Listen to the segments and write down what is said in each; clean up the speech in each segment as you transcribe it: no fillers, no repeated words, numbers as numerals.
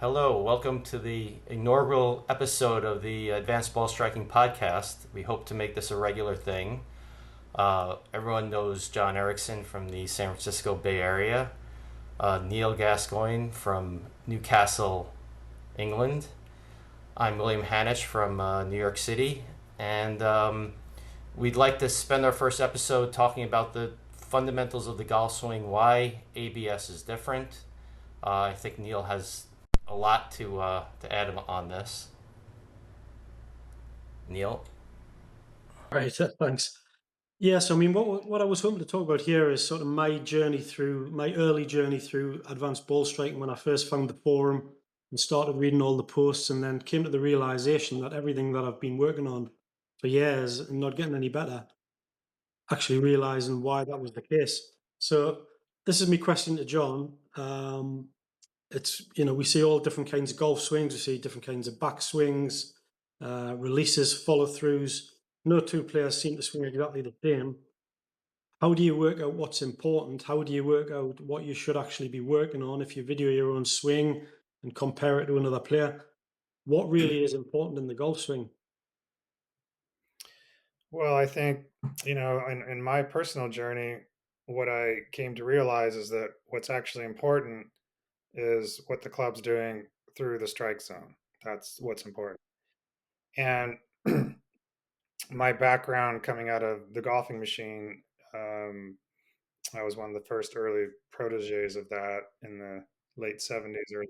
Hello, welcome to the inaugural episode of the Advanced Ball Striking Podcast. We hope to make this a regular thing. Everyone knows John Erickson from the San Francisco Bay Area, Neil Gascoigne from Newcastle, England. I'm William Hanisch from New York City, and we'd like to spend our first episode talking about the fundamentals of the golf swing, why ABS is different. I think Neil has a lot to add on this. Neil. Right, thanks. Yes, I mean, what I was hoping to talk about here is sort of my early journey through advanced ball striking when I first found the forum and started reading all the posts, and then came to the realization that everything that I've been working on for years and not getting any better, actually realizing why that was the case. So this is my question to John. We see all different kinds of golf swings. We see different kinds of back swings, releases, follow throughs. No two players seem to swing exactly the same. How do you work out what's important? How do you work out what you should actually be working on if you video your own swing and compare it to another player? What really is important in the golf swing? Well, I think, in my personal journey, what I came to realize is that what's actually important is what the club's doing through the strike zone. That's what's important. And my background coming out of the golfing machine, um, I was one of the first early proteges of that in the late 70s, early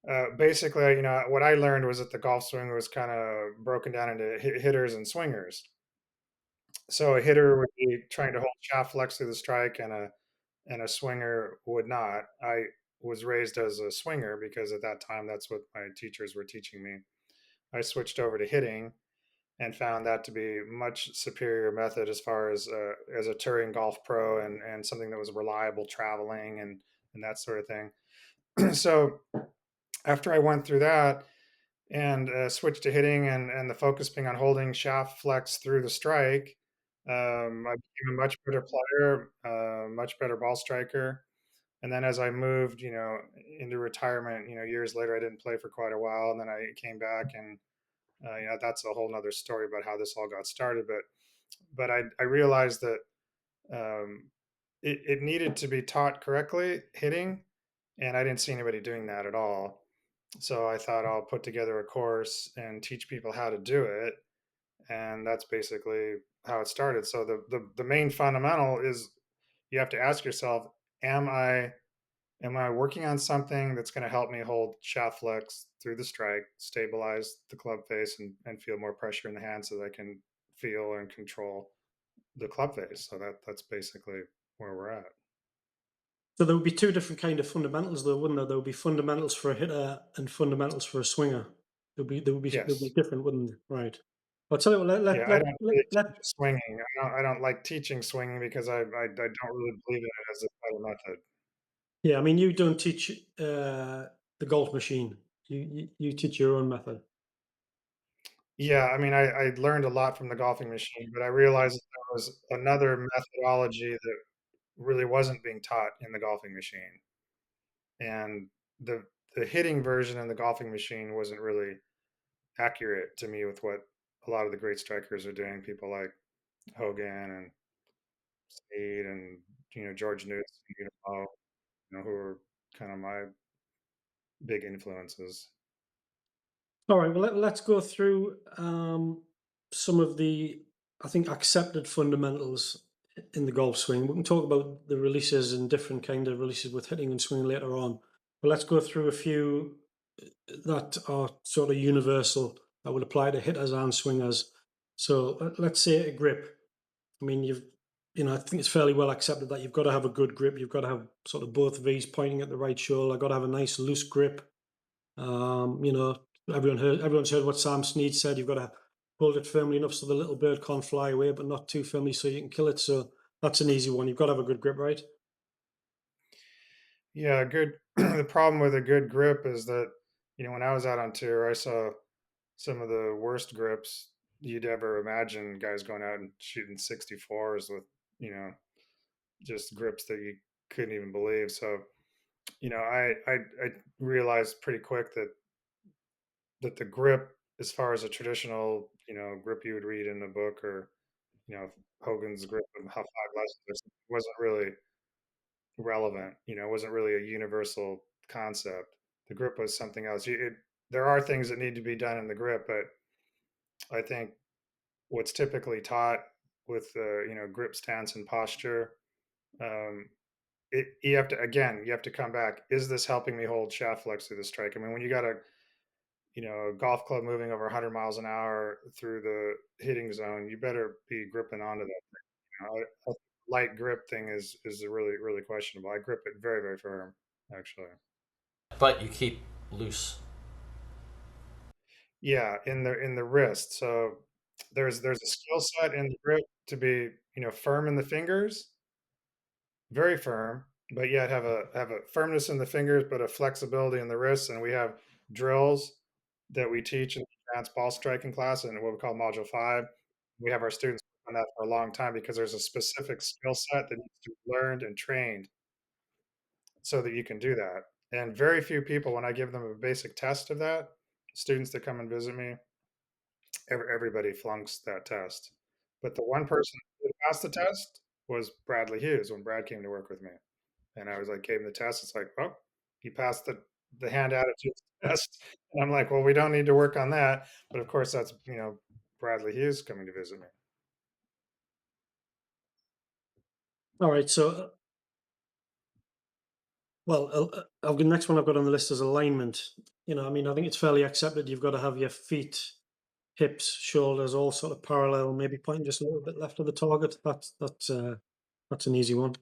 80s. Basically, what I learned was that the golf swing was kind of broken down into hitters and swingers. So a hitter would be trying to hold shaft flex through the strike, and a swinger would not. I was raised as a swinger because at that time that's what my teachers were teaching me. I switched over to hitting and found that to be much superior method as a touring golf pro and something that was reliable traveling and that sort of thing. So after I went through that and switched to hitting and the focus being on holding shaft flex through the strike, I became a much better player, much better ball striker. And then as I moved, into retirement, years later, I didn't play for quite a while, and then I came back, and that's a whole nother story about how this all got started. But I realized that um, it needed to be taught correctly hitting, and I didn't see anybody doing that at all. So I thought I'll put together a course and teach people how to do it, and that's basically how it started. So the main fundamental is you have to ask yourself, am I working on something that's going to help me hold shaft flex through the strike, stabilize the club face, and feel more pressure in the hand so that I can feel and control the club face. So that's basically where we're at. So there would be two different kind of fundamentals, though, wouldn't there? There would be fundamentals for a hitter and fundamentals for a swinger. There would be Yes. different, wouldn't there? Right. I'll tell you what. Yeah, I don't really teach swinging. I don't like teaching swinging because I don't really believe in it as a better method. Yeah, I mean, you don't teach the golf machine. You teach your own method. Yeah, I mean, I learned a lot from the golfing machine, but I realized that there was another methodology that really wasn't being taught in the golfing machine. And the hitting version in the golfing machine wasn't really accurate to me with what a lot of the great strikers are doing. People like Hogan and Snead and George Newton, who are kind of my big influences. All right. Well, let's go through some of the, I think, accepted fundamentals in the golf swing. We can talk about the releases and different kind of releases with hitting and swinging later on. But let's go through a few that are sort of universal that would apply to hitters and swingers. So let's say a grip. I mean, I think it's fairly well accepted that you've got to have a good grip. You've got to have sort of both V's pointing at the right shoulder. Got to have a nice loose grip. Um, you know, everyone's heard what Sam Snead said. You've got to hold it firmly enough so the little bird can't fly away, but not too firmly so you can kill it. So that's an easy one. You've got to have a good grip, right? Yeah, good. The problem with a good grip is that when I was out on tour, I saw some of the worst grips you'd ever imagine. Guys going out and shooting 64s with you know just grips that you couldn't even believe. So I realized pretty quick that the grip, as far as a traditional, grip you would read in a book, or Hogan's grip and how 5 lessons or something, wasn't really relevant. It wasn't really a universal concept. The grip was something else. There are things that need to be done in the grip, but I think what's typically taught with grip stance and posture, um, you have to come back. Is this helping me hold shaft flex through the strike? I mean, when you got a golf club moving over 100 miles an hour through the hitting zone, you better be gripping onto that thing. A light grip thing is really really questionable. I grip it very very firm, actually. But you keep loose. Yeah, in the wrist. So there's a skill set in the grip to be firm in the fingers, very firm, but yet have a firmness in the fingers, but a flexibility in the wrists. And we have drills that we teach in the advanced ball striking class in what we call Module 5. We have our students on that for a long time because there's a specific skill set that needs to be learned and trained so that you can do that. And very few people, when I give them a basic test of that, students that come and visit me, everybody flunks that test. But the one person who passed the test was Bradley Hughes when Brad came to work with me. And I was like, gave him the test. It's like, oh, he passed the hand attitude test. And I'm like, well, we don't need to work on that. But of course, that's, Bradley Hughes coming to visit me. All right. So, well, the next one I've got on the list is alignment. I mean, I think it's fairly accepted. You've got to have your feet, hips, shoulders all sort of parallel, maybe pointing just a little bit left of the target. That's an easy one.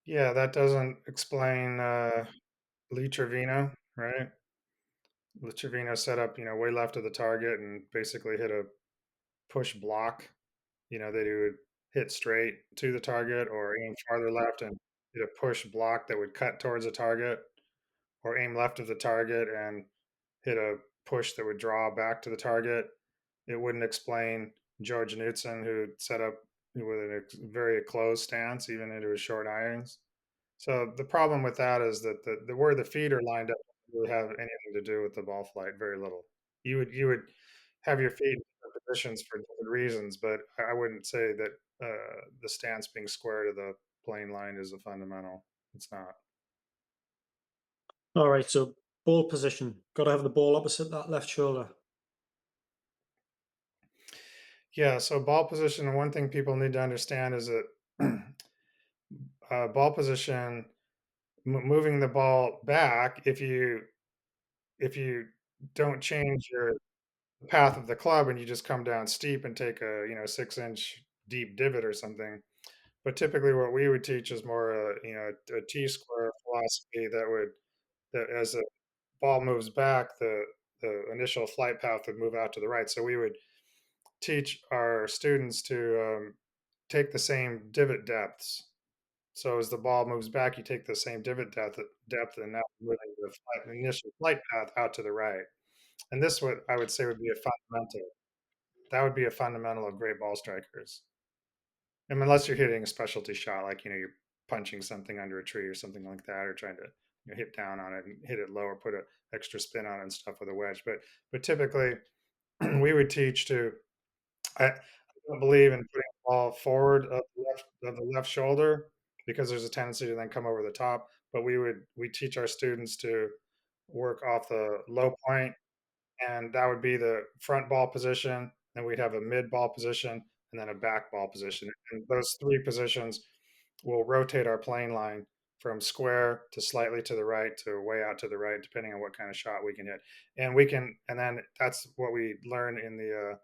Yeah, that doesn't explain Lee Trevino, right? Lee Trevino set up, way left of the target and basically hit a push block. That he would hit straight to the target or aim farther left and hit a push block that would cut towards the target, or aim left of the target and hit a push that would draw back to the target. It wouldn't explain George Knudson, who set up with a very closed stance, even into his short irons. So the problem with that is that the where the feet are lined up doesn't really have anything to do with the ball flight. Very little. You would have your feet in different positions for different reasons, but I wouldn't say that the stance being square to the plane line is a fundamental. It's not. All right. So, ball position. Got to have the ball opposite that left shoulder. Yeah. So ball position. And one thing people need to understand is that ball position, moving the ball back. If you don't change your path of the club and you just come down steep and take a 6-inch deep divot or something. But typically, what we would teach is more a T square philosophy that as the ball moves back, the initial flight path would move out to the right. So we would teach our students to take the same divot depths. So as the ball moves back, you take the same divot depth, and now moving the initial flight path out to the right. And this what I would say would be a fundamental. That would be a fundamental of great ball strikers. I mean, unless you're hitting a specialty shot, like you're punching something under a tree or something like that, or trying to hit down on it and hit it low, or put an extra spin on it and stuff with a wedge. But typically, we would teach to. I don't believe in putting the ball forward of the left shoulder, because there's a tendency to then come over the top. But we teach our students to work off the low point, and that would be the front ball position. Then we'd have a mid ball position and then a back ball position. And those three positions will rotate our plane line from square to slightly to the right to way out to the right, depending on what kind of shot we can hit. And then that's what we learn in the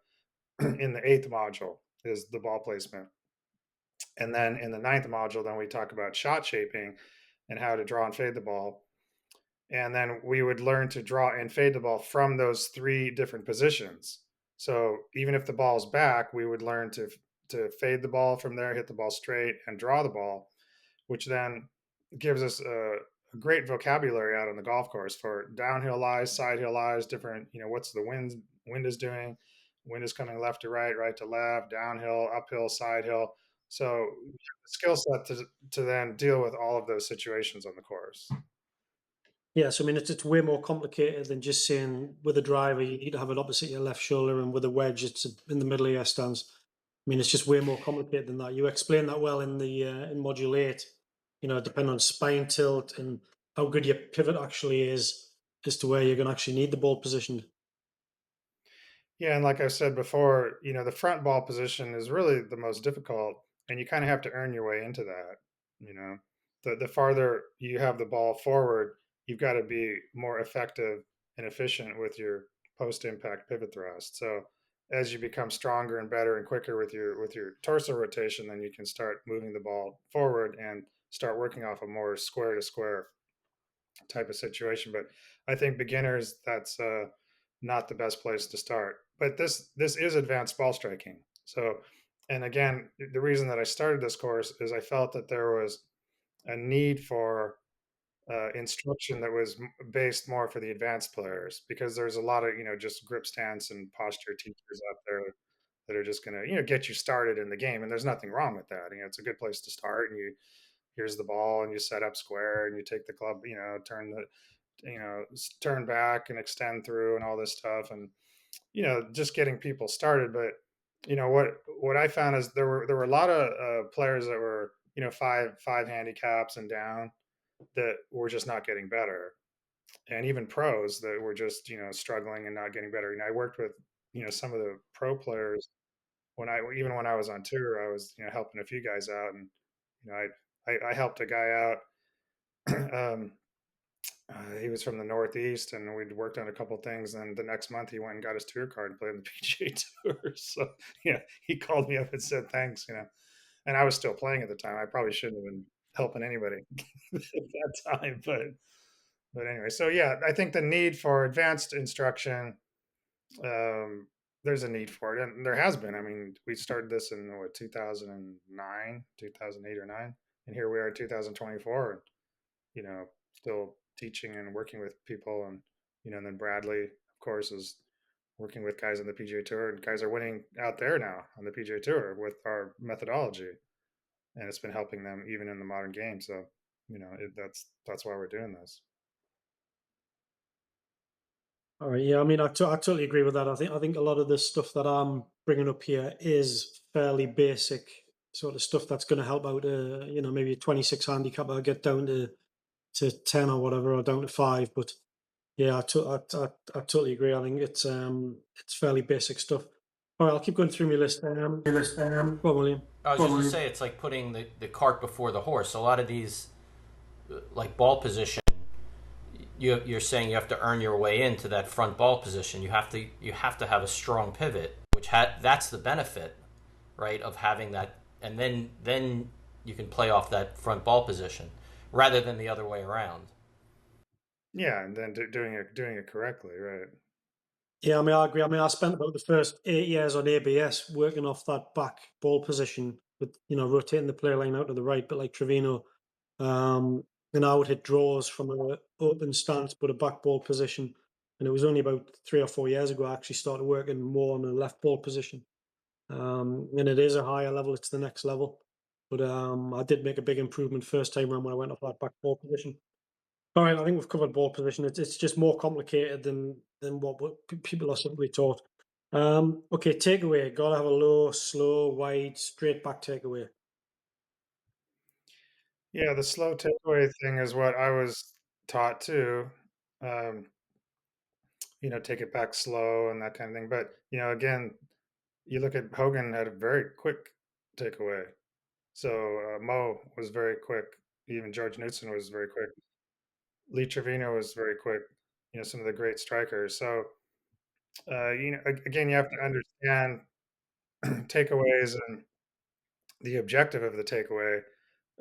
in the eighth module is the ball placement. And then in the ninth module, then we talk about shot shaping and how to draw and fade the ball. And then we would learn to draw and fade the ball from those three different positions. So even if the ball's back, we would learn to fade the ball from there, hit the ball straight, and draw the ball, which then gives us a great vocabulary out on the golf course for downhill lies, side hill lies, different, what's the wind is doing. Wind is coming left to right, right to left, downhill, uphill, side hill. So you have the skill set to then deal with all of those situations on the course. Yeah, so I mean, it's way more complicated than just saying with a driver you need to have it opposite your left shoulder, and with a wedge it's in the middle of your stance. I mean, it's just way more complicated than that. You explain that well in the in Module 8. You know, depending on spine tilt and how good your pivot actually is, as to where you're going to actually need the ball positioned. Yeah, and like I said before, the front ball position is really the most difficult, and you kind of have to earn your way into that. You know, the farther you have the ball forward, you've got to be more effective and efficient with your post impact pivot thrust. So as you become stronger and better and quicker with your torso rotation, then you can start moving the ball forward and start working off a more square to square type of situation. But I think beginners, that's not the best place to start. But this is advanced ball striking. So, and again, the reason that I started this course is I felt that there was a need for instruction that was based more for the advanced players, because there's a lot of just grip stance and posture teachers out there that are just going to get you started in the game, and there's nothing wrong with that. It's a good place to start, and you here's the ball and you set up square and you take the club, turn back and extend through and all this stuff, and just getting people started. But what I found is there were a lot of players that were five handicaps and down that were just not getting better, and even pros that were just struggling and not getting better. I worked with some of the pro players when I was on tour. I was helping a few guys out, and I helped a guy out. um, he was from the Northeast, and we'd worked on a couple things. And the next month, he went and got his tour card and played on the PGA Tour. So, he called me up and said thanks. And I was still playing at the time. I probably shouldn't have been helping anybody at that time, but anyway. So yeah, I think the need for advanced instruction, um, there's a need for it, and there has been. I mean, we started this in 2009, 2008 or nine, and here we are in 2024. Still teaching and working with people, and then Bradley, of course, is working with guys on the PGA Tour, and guys are winning out there now on the PGA Tour with our methodology, and it's been helping them even in the modern game. So, that's why we're doing this. All right, yeah, I mean, I totally agree with that. I think a lot of the stuff that I'm bringing up here is fairly basic sort of stuff that's going to help out. Maybe a 26 handicap, I'll get down to 10 or whatever, or down to 5. But yeah, I totally agree. I think it's fairly basic stuff. All right, I'll keep going through my list. Go on, William. I was just going to say, it's like putting the cart before the horse. A lot of these, like ball position, you're saying you have to earn your way into that front ball position. You have to have a strong pivot, which that's the benefit, right, of having that, and then you can play off that front ball position rather than the other way around. Yeah, and then doing it correctly, right? Yeah, I mean, I agree. I mean, I spent about the first 8 years on ABS working off that back ball position with, rotating the play line out to the right, but like Trevino, um, and I would hit draws from an open stance, but a back ball position. And it was only about 3 or 4 years ago I actually started working more on the left ball position. And it is a higher level; it's the next level. But I did make a big improvement first time around when I went off that back ball position. All right, I think we've covered ball position. It's just more complicated than what people are simply taught. Okay, takeaway. Got to have a low, slow, wide, straight back takeaway. Yeah, the slow takeaway thing is what I was taught too. Um, take it back slow and that kind of thing. But again, you look at Hogan had a very quick takeaway. So Mo was very quick. Even George Knudson was very quick. Lee Trevino was very quick. Some of the great strikers. So again, you have to understand takeaways and the objective of the takeaway.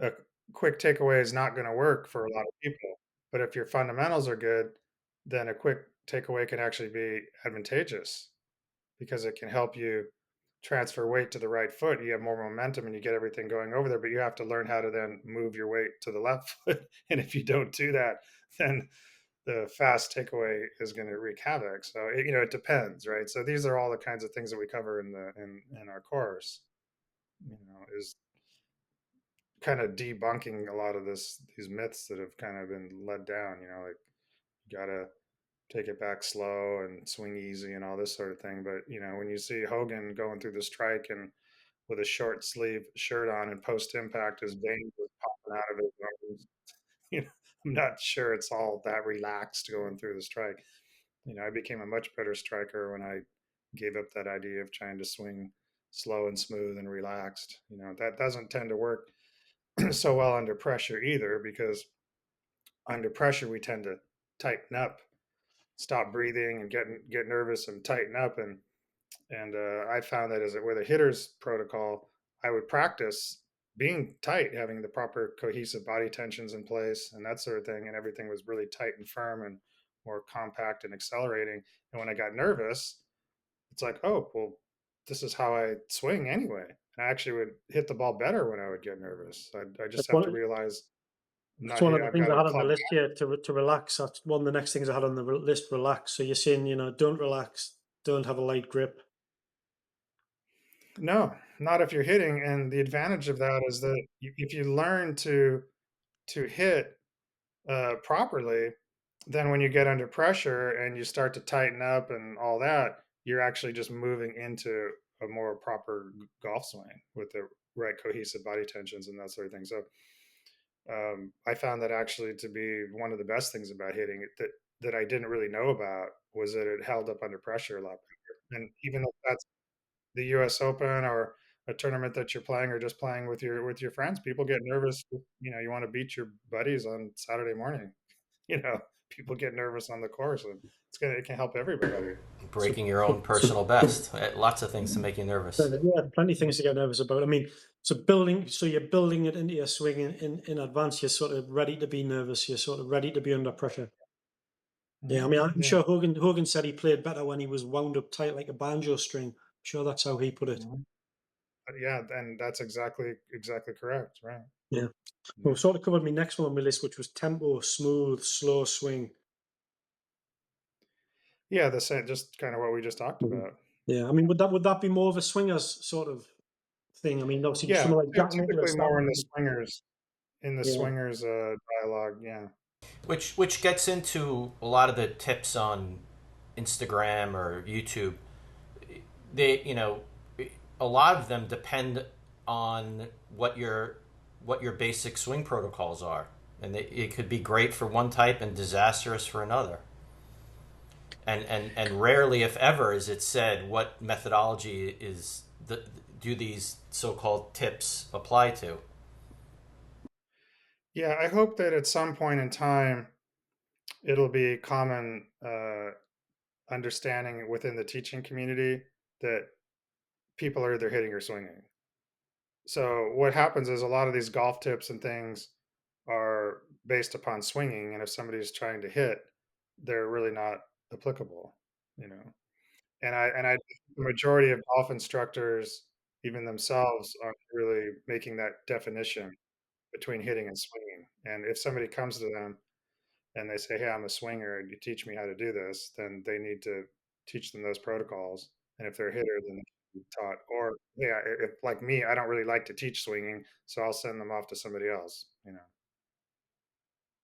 A quick takeaway is not going to work for a lot of people, but if your fundamentals are good, then a quick takeaway can actually be advantageous, because it can help you transfer weight to the right foot. You have more momentum and you get everything going over there, but you have to learn how to then move your weight to the left foot. And if you don't do that, then the fast takeaway is going to wreak havoc. So it depends, right? So these are all the kinds of things that we cover in our course. Is kind of debunking a lot of these myths that have kind of been let down. Like you gotta take it back slow and swing easy and all this sort of thing. But when you see Hogan going through the strike and with a short sleeve shirt on and post impact, his veins was popping out of his arms. you know, I'm not sure it's all that relaxed going through the strike. I became a much better striker when I gave up that idea of trying to swing slow and smooth and relaxed. That doesn't tend to work so well under pressure either, because under pressure we tend to tighten up, stop breathing, and get nervous and tighten up. And I found that as with a hitter's protocol, I would practice being tight, having the proper cohesive body tensions in place and that sort of thing, and everything was really tight and firm and more compact and accelerating. And when I got nervous, it's like, oh, well, this is how I swing anyway. And I actually would hit the ball better when I would get nervous. I just That's have one. to realize I'm That's not one hit. of the I've things got I a had on the club. list here to relax. That's one of the next things I had on the list. Relax. So you're saying, don't relax, don't have a light grip. No, not if you're hitting. And the advantage of that is that if you learn to hit properly, then when you get under pressure and you start to tighten up and all that, you're actually just moving into a more proper golf swing with the right cohesive body tensions and that sort of thing. So I found that actually to be one of the best things about hitting it that I didn't really know about was that it held up under pressure a lot better. And even if that's the U.S. Open or a tournament that you're playing or just playing with your friends, people get nervous. You want to beat your buddies on Saturday morning. You know, people get nervous on the course, and it can help everybody. So, Breaking your own so personal best. Lots of things to make you nervous. yeah, plenty of things to get nervous about. I mean, so you're building it into your swing in advance. You're sort of ready to be nervous. You're sort of ready to be under pressure. Yeah, I mean, I'm Yeah. sure Hogan said he played better when he was wound up tight like a banjo string. I'm sure that's how he put it. Yeah, and that's exactly correct, right? Yeah. Yeah, Well, sort of covered my next one on my list, which was tempo, smooth, slow swing. yeah, the same, just kind of what we just talked Mhm. about. Yeah, I mean, would that be more of a swingers sort of thing? I mean, obviously, Yeah, someone like Jack typically Nicklaus, that more would in the be, yeah, swingers dialogue. Yeah. Which gets into a lot of the tips on Instagram or YouTube. They a lot of them depend on what your basic swing protocols are, and it could be great for one type and disastrous for another. And rarely, if ever, is it said what methodology do these so-called tips apply to. Yeah, I hope that at some point in time it'll be common understanding within the teaching community that people are either hitting or swinging. So what happens is a lot of these golf tips and things are based upon swinging, and if somebody's trying to hit, they're really not applicable, you know. And the majority of golf instructors, even themselves, aren't really making that definition between hitting and swinging. And if somebody comes to them and they say, "Hey, I'm a swinger, and you teach me how to do this," then they need to teach them those protocols. And if they're a hitter, then they can be taught. Or yeah, if like me, I don't really like to teach swinging, so I'll send them off to somebody else.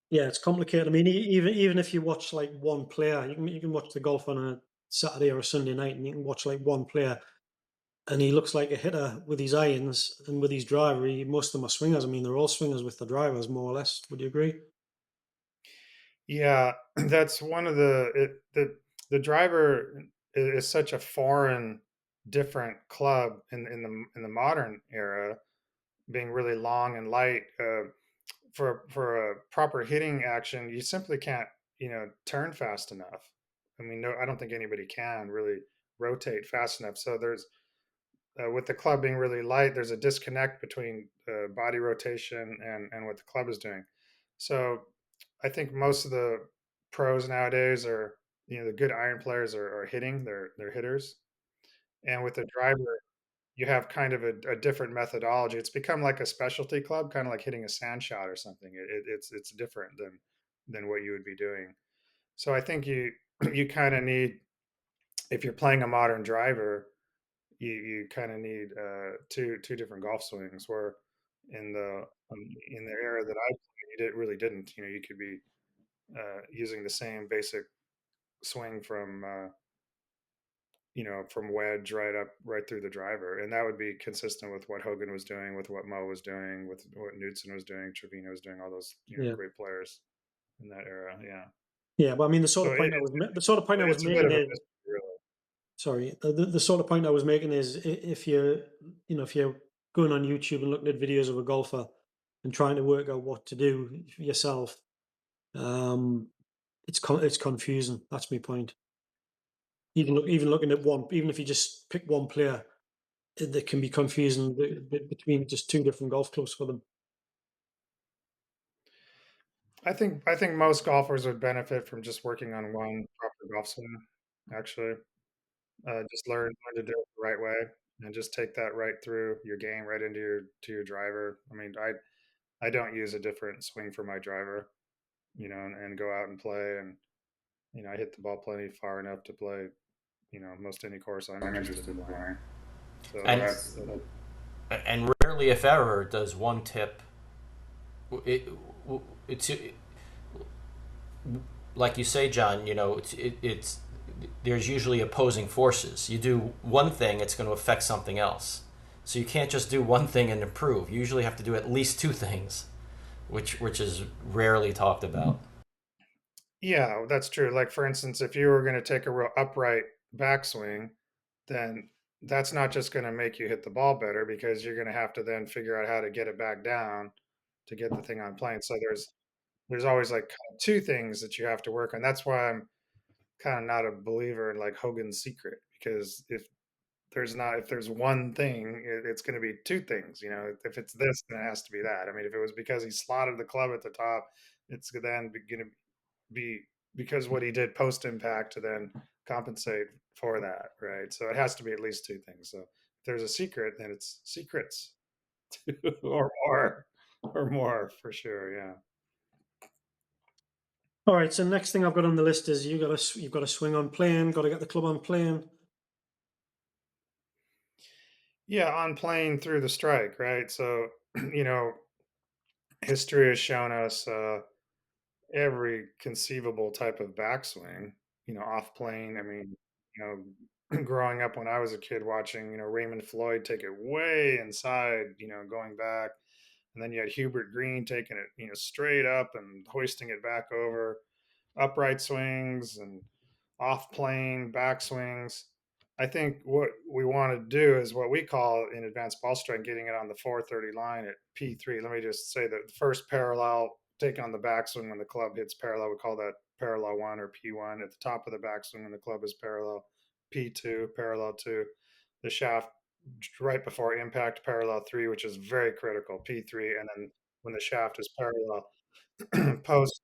yeah, it's complicated. I mean, even if you watch like one player, you can watch the golf on a Saturday or a Sunday night, and you can watch like one player, and he looks like a hitter with his irons and with his driver. Most of them are swingers. I mean, they're all swingers with the drivers, more or less. Would you agree? Yeah, that's one of the driver is such a foreign, different club in the modern era, being really long and light. For a proper hitting action, you simply can't, turn fast enough. I mean, no, I don't think anybody can really rotate fast enough. So there's with the club being really light, there's a disconnect between body rotation and what the club is doing. So I think most of the pros nowadays are, the good iron players are hitting, they're hitters. And with the driver, you have kind of a different methodology. It's become like a specialty club, kind of like hitting a sand shot or something. It's different than what you would be doing. So I think you kind of need, if you're playing a modern driver, you kind of need two different golf swings where in the era that I played, it really didn't. You know, you could be using the same basic swing from from wedge right through the driver, and that would be consistent with what Hogan was doing, with what Mo was doing, with what Knudsen was doing, Trevino was doing, all those Yeah. great players in that era. Yeah. Yeah, but I mean, the sort So of point I was it's a bit making of a is, mystery, really. sorry, the sort of point I was making is, if you're going on YouTube and looking at videos of a golfer and trying to work out what to do for yourself, um, it's confusing. That's my point. Even looking at one, even if you just pick one player, it can be confusing between just two different golf clubs for them. I think most golfers would benefit from just working on one proper golf swing. Actually, just learn to do it the right way, and just take that right through your game, right into your driver. I mean, I don't use a different swing for my driver, and go out and play, and I hit the ball plenty far enough to play, most any course I'm interested in playing. So And that and rarely, if ever, does one tip. It, it's like you say, John. It's there's usually opposing forces. You do one thing, it's going to affect something else. So you can't just do one thing and improve. You usually have to do at least two things, which is rarely talked about. Yeah, that's true. Like for instance, if you were going to take a real upright backswing, then that's not just going to make you hit the ball better, because you're going to have to then figure out how to get it back down to get the thing on plane. So there's always like kind of two things that you have to work on. That's why I'm kind of not a believer in like Hogan's secret, because if there's one thing, it's going to be two things. If it's this, then it has to be that. I mean, if it was because he slotted the club at the top, it's then going to be because what he did post impact to then compensate for that, right? So it has to be at least two things. So if there's a secret, then it's secrets, or more for sure. Yeah. All right. So next thing I've got on the list is you've got to swing on plane. Got to get the club on plane. Yeah, on plane through the strike, right? So, you know, history has shown us every conceivable type of backswing, off plane. I mean, growing up when I was a kid watching, Raymond Floyd take it way inside, going back. And then you had Hubert Green taking it, straight up and hoisting it back over, upright swings and off plane back swings. I think what we want to do is what we call in advanced ball strike, getting it on the 430 line at P3. Let me just say that the first parallel, take on the backswing when the club hits parallel, we call that parallel one or P1. At the top of the backswing when the club is parallel, P2, parallel two. The shaft right before impact, parallel three, which is very critical, P3. And then when the shaft is parallel, post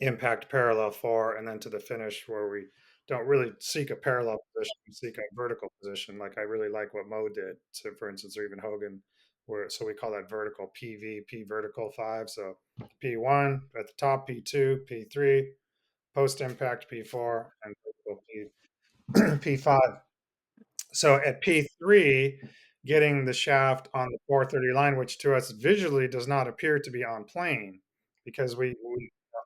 impact, parallel four, and then to the finish where we don't really seek a parallel position, we seek a vertical position. Like I really like what Mo did, so for instance, or even Hogan, so we call that vertical PV, P vertical five. So P1 at the top, P2, P3, post impact P4, and vertical P5. So at P3, getting the shaft on the 430 line, which to us visually does not appear to be on plane, because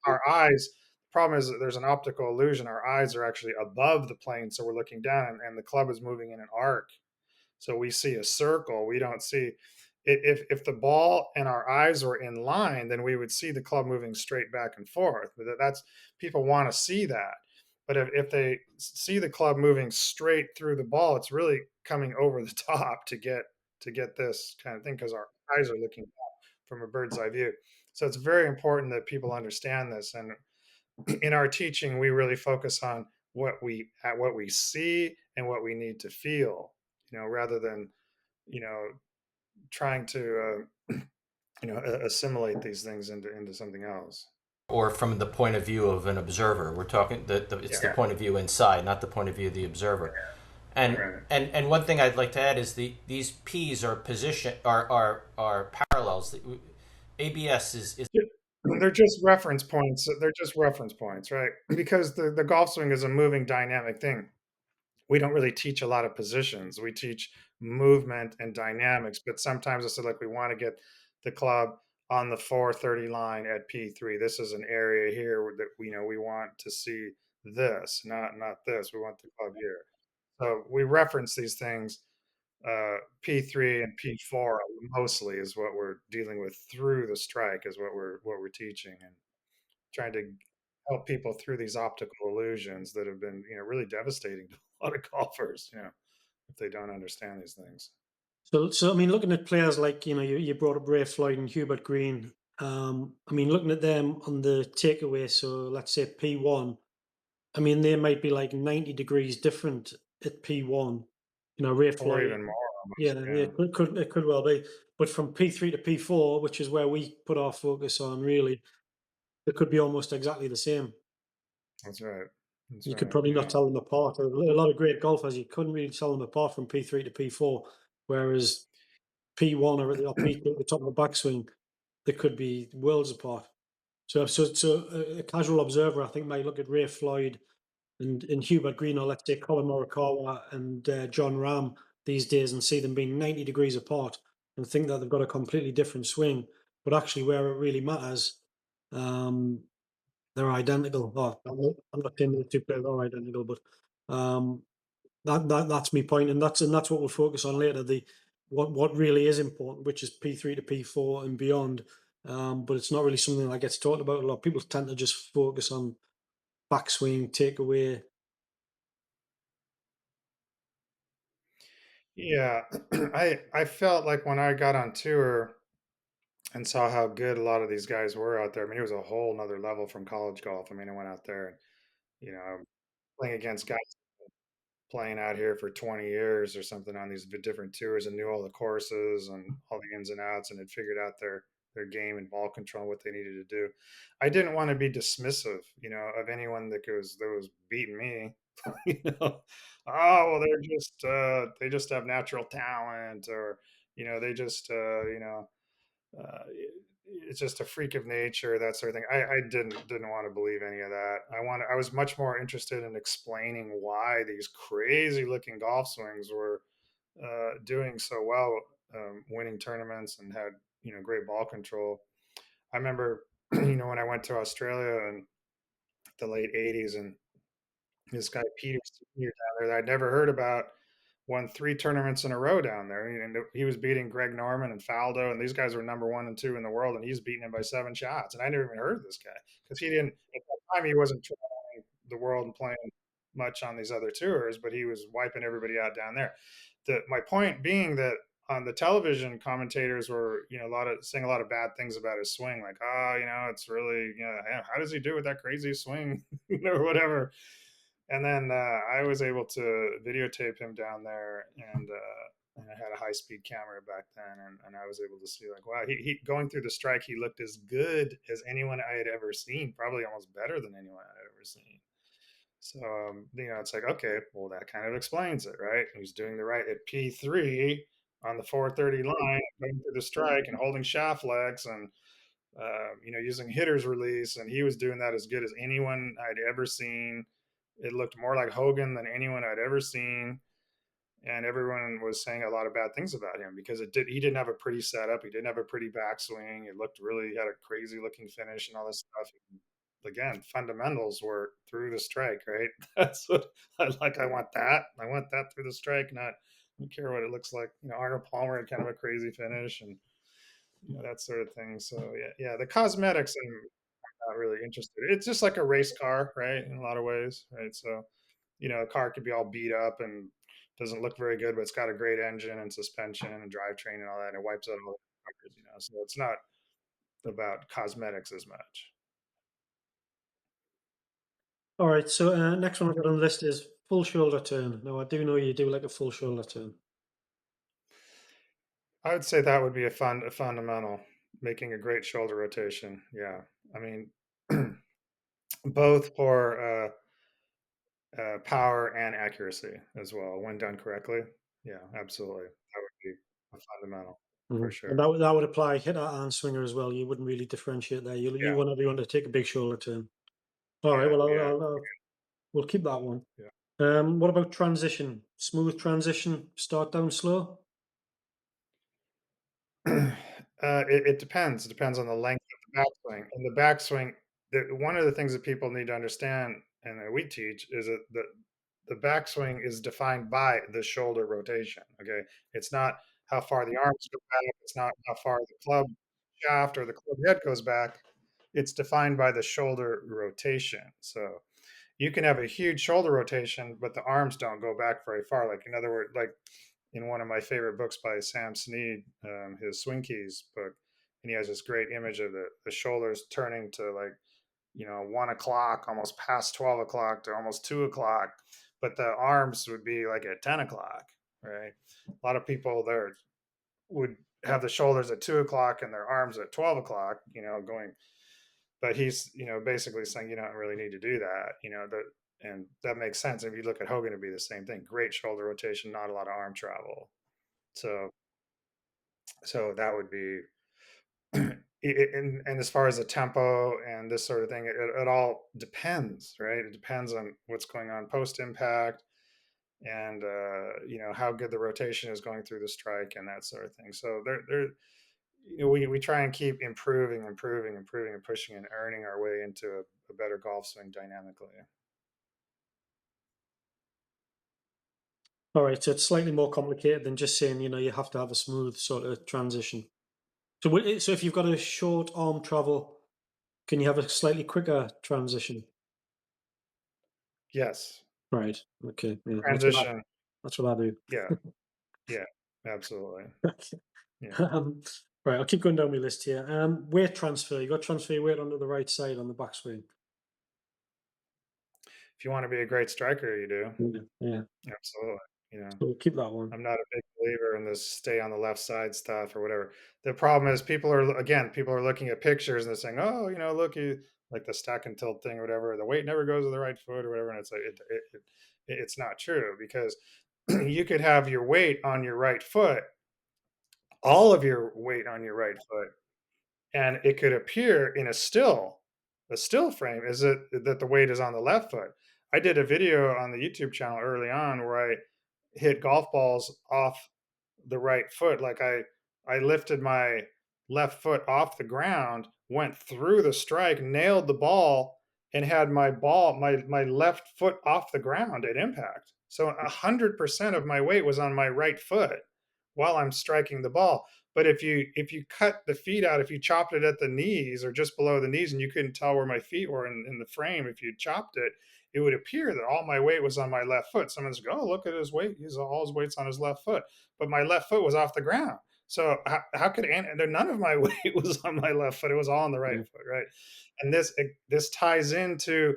our eyes, the problem is that there's an optical illusion. Our eyes are actually above the plane, so we're looking down, and the club is moving in an arc. So we see a circle. We don't see, if the ball and our eyes were in line, then we would see the club moving straight back and forth. But that's, people want to see that. But if they see the club moving straight through the ball, it's really coming over the top to get this kind of thing, because our eyes are looking from a bird's eye view. So it's very important that people understand this. And in our teaching, we really focus on what we see and what we need to feel, rather than you know trying to assimilate these things into something else. Or from the point of view of an observer. We're talking it's the point of view inside, not the point of view of the observer. And Right. and one thing I'd like to add is these P's are are parallels. ABS is They're just reference points. They're just reference points, right? Because the golf swing is a moving, dynamic thing. we don't really teach a lot of positions. We teach movement and dynamics, but sometimes it's like we want to get the club on the 430 line at P3. This is an area here that we want to see this, not this. We want the club here. So we reference these things. P3 and P4 mostly is what we're dealing with through the strike, is what we're teaching and trying to help people through these optical illusions that have been really devastating to a lot of golfers. If they don't understand these things. So I mean, looking at players like you brought up Ray Floyd and Hubert Green. I mean, looking at them on the takeaway, so let's say P1. I mean, they might be like 90 degrees different at P1. Ray Or Floyd, even more yeah, almost. yeah, Yeah, it could well be. But from P3 to P4, which is where we put our focus on, really, it could be almost exactly the same. that's right. That's You could right. probably not Yeah. tell them apart. A lot of great golfers, you couldn't really tell them apart from P3 to P4, whereas P1 or P2 at the top of the backswing, they could be worlds apart. So a casual observer, I think, might look at Ray Floyd and Hubert Green, or let's say Colin Morikawa and John Ram these days, and see them being 90 degrees apart, and think that they've got a completely different swing. But actually, where it really matters, um, they're identical. Oh, I'm not saying the two players are identical, but um, that's my point, and that's what we'll focus on later. The what really is important, which is P3 to P4 and beyond. But it's not really something that gets talked about a lot. People tend to just focus on backswing, takeaway. Yeah. I felt like when I got on tour and saw how good a lot of these guys were out there. I mean, it was a whole nother level from college golf. I mean, I went out there and you know playing against guys playing out here for 20 years or something on these different tours and knew all the courses and all the ins and outs and had figured out their game and ball control and what they needed to do. I didn't want to be dismissive, of anyone that was beating me. you know, oh well, they just have natural talent, or they just it's just a freak of nature, that sort of thing. I didn't want to believe any of that. I was much more interested in explaining why these crazy looking golf swings were doing so well, winning tournaments and had great ball control. I remember when I went to Australia in the late '80s, and this guy Peter Senior down there that I'd never heard about won 3 tournaments in a row down there, and he was beating Greg Norman and Faldo, and these guys were number 1 and 2 in the world, and he's beating him by 7 shots, and I never even heard of this guy because he didn't at that time he wasn't traveling the world and playing much on these other tours, but he was wiping everybody out down there. My point being that on the television, commentators were saying a lot of bad things about his swing, like, oh, it's really, how does he do with that crazy swing or whatever. And then I was able to videotape him down there, and I had a high speed camera back then, and I was able to see, like, wow, he going through the strike, he looked as good as anyone I had ever seen, probably almost better than anyone I had ever seen. So it's like, okay, well, that kind of explains it, right? He's doing the right at P3 on the 430 line, going through the strike and holding shaft legs, and using hitter's release, and he was doing that as good as anyone I'd ever seen. It looked more like Hogan than anyone I'd ever seen, and everyone was saying a lot of bad things about him because he didn't have a pretty setup, he didn't have a pretty backswing. It looked really, he had a crazy looking finish and all this stuff. Again, fundamentals were through the strike, right? That's what I like. I want that through the strike, not, I don't care what it looks like. Arnold Palmer had kind of a crazy finish, and that sort of thing. So yeah, the cosmetics, I'm not really interested. It's just like a race car, right? In a lot of ways, right? So, a car could be all beat up and doesn't look very good, but it's got a great engine and suspension and drivetrain and all that, and it wipes out all the fuckers. So it's not about cosmetics as much. All right. So next one I've got on the list is full shoulder turn. Now I do know you do like a full shoulder turn. I would say that would be a fundamental, making a great shoulder rotation. Yeah, I mean, both for power and accuracy as well when done correctly. Yeah, absolutely. That would be a fundamental for And sure. that would apply hitter and swinger as well. You wouldn't really differentiate there. You Yeah, want everyone to take a big shoulder turn. All right. yeah, Well, yeah, we'll keep that one. yeah. What about transition? Smooth transition, start down slow? It depends. It depends on the length of the backswing. In the backswing, one of the things that people need to understand and that we teach is that the backswing is defined by the shoulder rotation. Okay, it's not how far the arms go back. It's not how far the club shaft or the club head goes back. It's defined by the shoulder rotation. So you can have a huge shoulder rotation, but the arms don't go back very far. Like in other words, like in one of my favorite books by Sam Snead, his Swing Keys book, and he has this great image of the shoulders turning to like 1 o'clock, almost past 12 o'clock to almost 2 o'clock, but the arms would be like at 10 o'clock, right? A lot of people there would have the shoulders at 2 o'clock and their arms at 12 o'clock, going. But he's basically saying you don't really need to do that, and that makes sense. If you look at Hogan, it'd be the same thing. Great shoulder rotation, not a lot of arm travel. So that would be and as far as the tempo and this sort of thing, it all depends, right? It depends on what's going on post impact and how good the rotation is going through the strike and that sort of thing. So we try and keep improving, and pushing and earning our way into a better golf swing dynamically. All right, so it's slightly more complicated than just saying, you have to have a smooth sort of transition. So if you've got a short arm travel, can you have a slightly quicker transition? Yes. Right. Okay. Yeah, Transition. that's what I do. Yeah. Yeah. Absolutely. Yeah. Right, I'll keep going down my list here. Weight transfer. You got to transfer your weight onto the right side on the backswing. If you want to be a great striker, you do. Yeah. Absolutely. So we'll keep that one. I'm not a big believer in this stay on the left side stuff or whatever. The problem is people are looking at pictures and they're saying, oh, look, you like the stack and tilt thing or whatever. The weight never goes to the right foot or whatever. And it's like, it's not true because you could have your weight on your right foot, all of your weight on your right foot, and it could appear in a still frame is that the weight is on the left foot. I did a video on the YouTube channel early on where I hit golf balls off the right foot. Like I lifted my left foot off the ground, went through the strike, nailed the ball, and had my left foot off the ground at impact. So 100% of my weight was on my right foot while I'm striking the ball. But if you cut the feet out, if you chopped it at the knees or just below the knees, and you couldn't tell where my feet were in the frame, if you chopped it, it would appear that all my weight was on my left foot. Someone's go, oh, look at his weight. All his weight's on his left foot, but my left foot was off the ground. So how could none of my weight was on my left foot? It was all on the right foot, right? And this ties into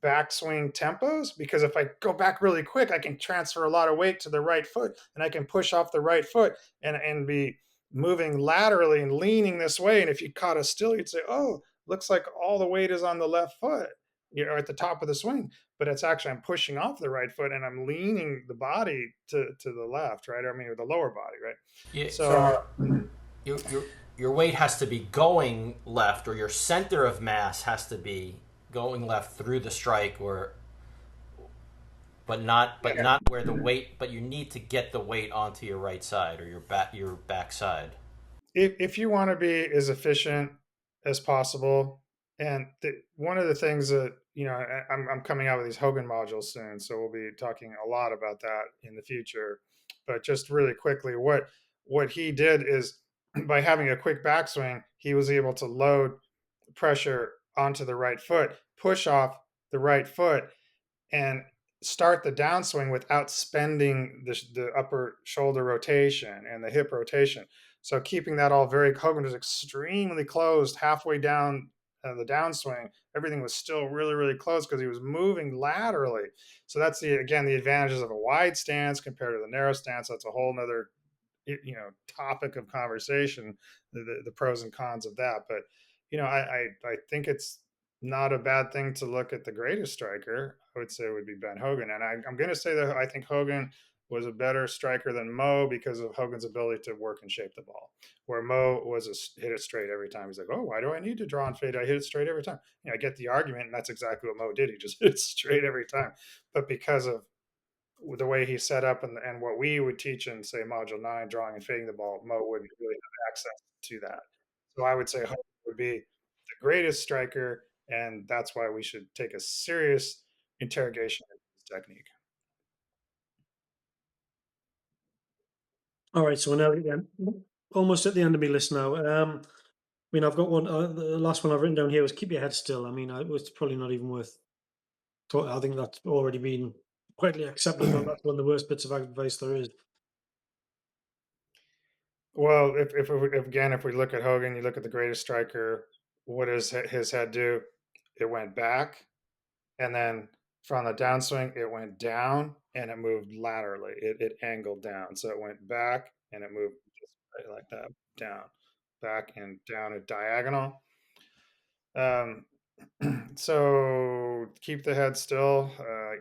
backswing tempos because if I go back really quick, I can transfer a lot of weight to the right foot and I can push off the right foot and be moving laterally and leaning this way. And if you caught a still, you'd say, oh, looks like all the weight is on the left foot. You're at the top of the swing, but it's actually I'm pushing off the right foot and I'm leaning the body to the left, right? I mean, with the lower body, right? Yeah, So your weight has to be going left, or your center of mass has to be going left through the strike, but not where the weight. But you need to get the weight onto your right side or your back side. if you want to be as efficient as possible, and one of the things that I'm coming out with these Hogan modules soon, so we'll be talking a lot about that in the future. But just really quickly, what he did is by having a quick backswing, he was able to load pressure onto the right foot, push off the right foot, and start the downswing without spending the upper shoulder rotation and the hip rotation. So keeping that all very, Hogan was extremely closed halfway down the downswing. Everything was still really, really close because he was moving laterally. So that's the advantages of a wide stance compared to the narrow stance. That's a whole nother topic of conversation, the pros and cons of that. But I think it's not a bad thing to look at the greatest striker. I would say it would be Ben Hogan, and I'm going to say that I think Hogan was a better striker than Mo because of Hogan's ability to work and shape the ball, where Mo was hit it straight every time. He's like, oh, why do I need to draw and fade? I hit it straight every time. I get the argument, and that's exactly what Mo did. He just hit it straight every time. But because of the way he set up and what we would teach in, say, Module 9, drawing and fading the ball, Mo wouldn't really have access to that. So I would say Hogan would be the greatest striker, and that's why we should take a serious interrogation of his technique. All right, so we're now at the end, almost at the end of my list now. I mean, I've got one. The last one I've written down here was keep your head still. I mean, it's probably not even worth talking. I think that's already been widely accepted that that's one of the worst bits of advice there is. Well, if again, if we look at Hogan, you look at the greatest striker, what does his head do? It went back, and then from the downswing, it went down and it moved laterally. It angled down, so it went back and it moved just right like that, down, back and down a diagonal. Um, so keep the head still.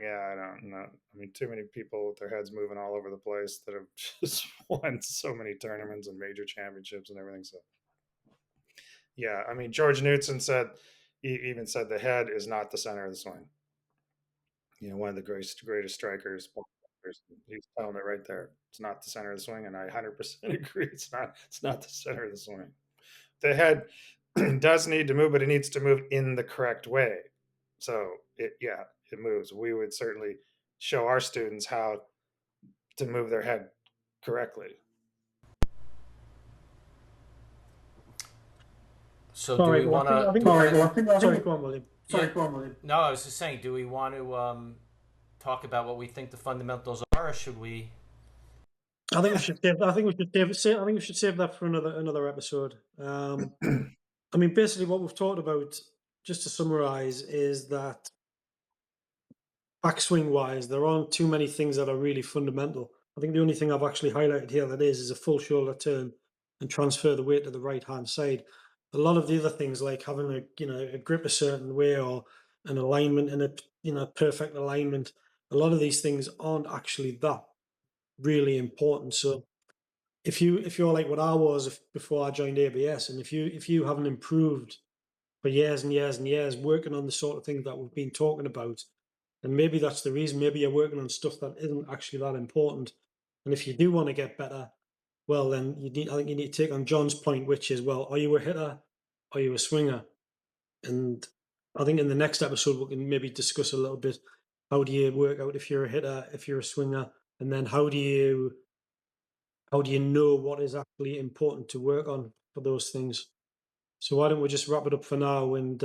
Yeah, I don't know. I mean, too many people with their heads moving all over the place that have just won so many tournaments and major championships and everything. So yeah, I mean, George Knudson said, he even said the head is not the center of the swing. You know, one of the greatest strikers. He's telling it right there. It's not the center of the swing, and I 100% agree. It's not. It's not the center of the swing. The head does need to move, but it needs to move in the correct way. So it moves. We would certainly show our students how to move their head correctly. So All do right, we well, want I think, to? I think, sorry, go on, William. No, I was just saying. Do we want to talk about what we think the fundamentals are, or should we? I think we should save. I think we should save. I think we should save that for another episode. I mean, basically, what we've talked about, just to summarize, is that backswing wise, there aren't too many things that are really fundamental. I think the only thing I've actually highlighted here that is a full shoulder turn and transfer the weight to the right hand side. A lot of the other things, like having a grip a certain way or an alignment in a perfect alignment, a lot of these things aren't actually that really important. So if you're like what I was before I joined ABS, and if you haven't improved for years and years and years working on the sort of things that we've been talking about, and maybe that's the reason. Maybe you're working on stuff that isn't actually that important. And if you do want to get better, well, then I think you need to take on John's point, which is, well, are you a hitter? Are you a swinger? And I think in the next episode we can maybe discuss a little bit, how do you work out if you're a hitter, if you're a swinger, and then how do you know what is actually important to work on for those things? So why don't we just wrap it up for now, and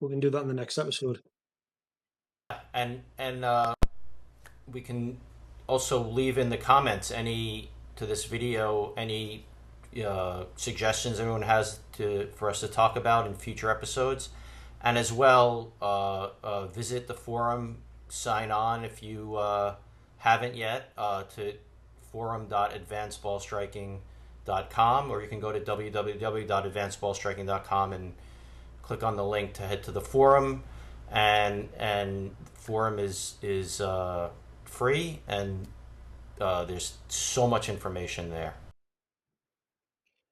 we can do that in the next episode. And we can also leave in the comments to this video any suggestions anyone has for us to talk about in future episodes, and as well visit the forum, sign on if you haven't yet to forum.advancedballstriking.com, or you can go to www.advancedballstriking.com and click on the link to head to the forum, and forum is free, and there's so much information there.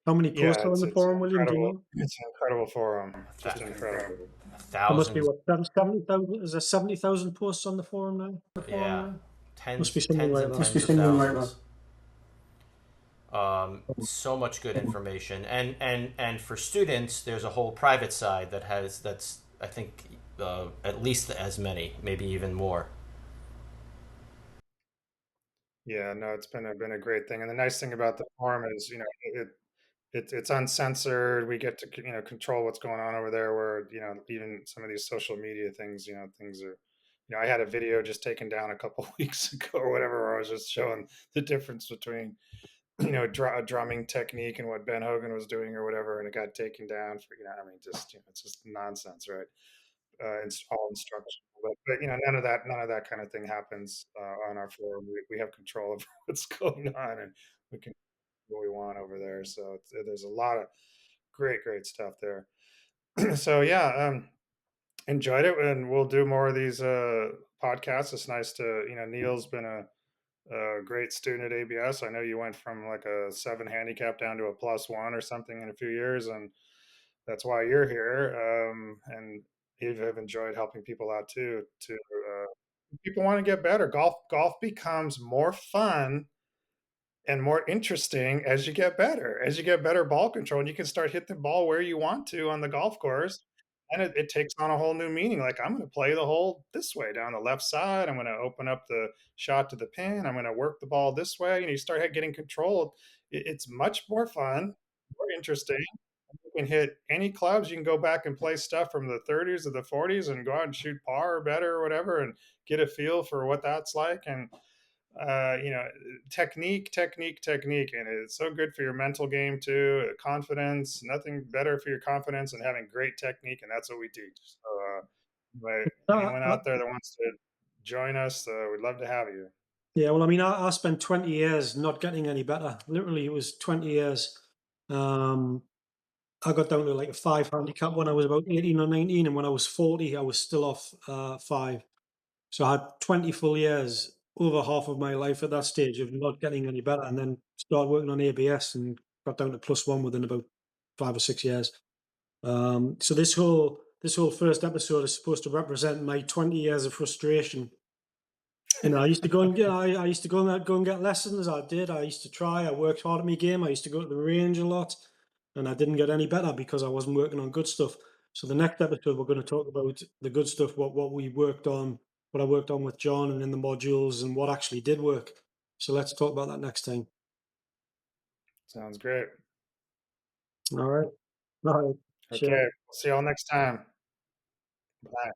How many posts Yeah, are on the forum, William? Do you know? It's an incredible forum. Just incredible. There must be Thousands. 70,000. Is there 70,000 posts on the forum now? Yeah, Must be something like and that. tens of thousands. So much good information, and for students, there's a whole private side that's I think at least as many, maybe even more. Yeah, no, it's been a great thing, and the nice thing about the forum is, it's uncensored. We get to control what's going on over there. Where even some of these social media things, things are. I had a video just taken down a couple weeks ago or whatever, where I was just showing the difference between a drumming technique and what Ben Hogan was doing or whatever, and it got taken down for I mean, just it's just nonsense, right? It's all instructional, but none of that kind of thing happens on our forum. We have control of what's going on, and we can do what we want over there. So there's a lot of great stuff there. So yeah, enjoyed it, and we'll do more of these podcasts. It's nice to Neil's been a great student at ABS. I know you went from like a 7 handicap down to a +1 or something in a few years, and that's why you're here. And you have enjoyed helping people out too. People want to get better. Golf becomes more fun and more interesting as you get better. As you get better ball control, and you can start hitting the ball where you want to on the golf course, and it takes on a whole new meaning. Like, I'm going to play the hole this way down the left side. I'm going to open up the shot to the pin. I'm going to work the ball this way. You start getting control. It's much more fun, more interesting. You can hit any clubs. You can go back and play stuff from the 30s or the 40s and go out and shoot par or better or whatever, and get a feel for what that's like. And technique, and it's so good for your mental game too. Confidence, nothing better for your confidence than having great technique, and that's what we teach. So, but Uh, anyone uh, out there that wants to join us, we'd love to have you. yeah, well, I mean, I spent 20 years not getting any better. Literally, it was 20 years. Um, I got down to like a 5 handicap when I was about 18 or 19, and when I was 40, I was still off 5. So I had 20 full years, over half of my life at that stage of not getting any better, and then started working on ABS and got down to +1 within about 5 or 6 years. So this whole first episode is supposed to represent my 20 years of frustration. I used to go and get I used to go and get lessons. I did. I used to try. I worked hard at my game. I used to go to the range a lot, and I didn't get any better because I wasn't working on good stuff. So the next episode, we're going to talk about the good stuff, what we worked on, what I worked on with John and in the modules, and what actually did work. So let's talk about that next time. Sounds great. All right. All right. Okay, Sure. see y'all next time. Bye.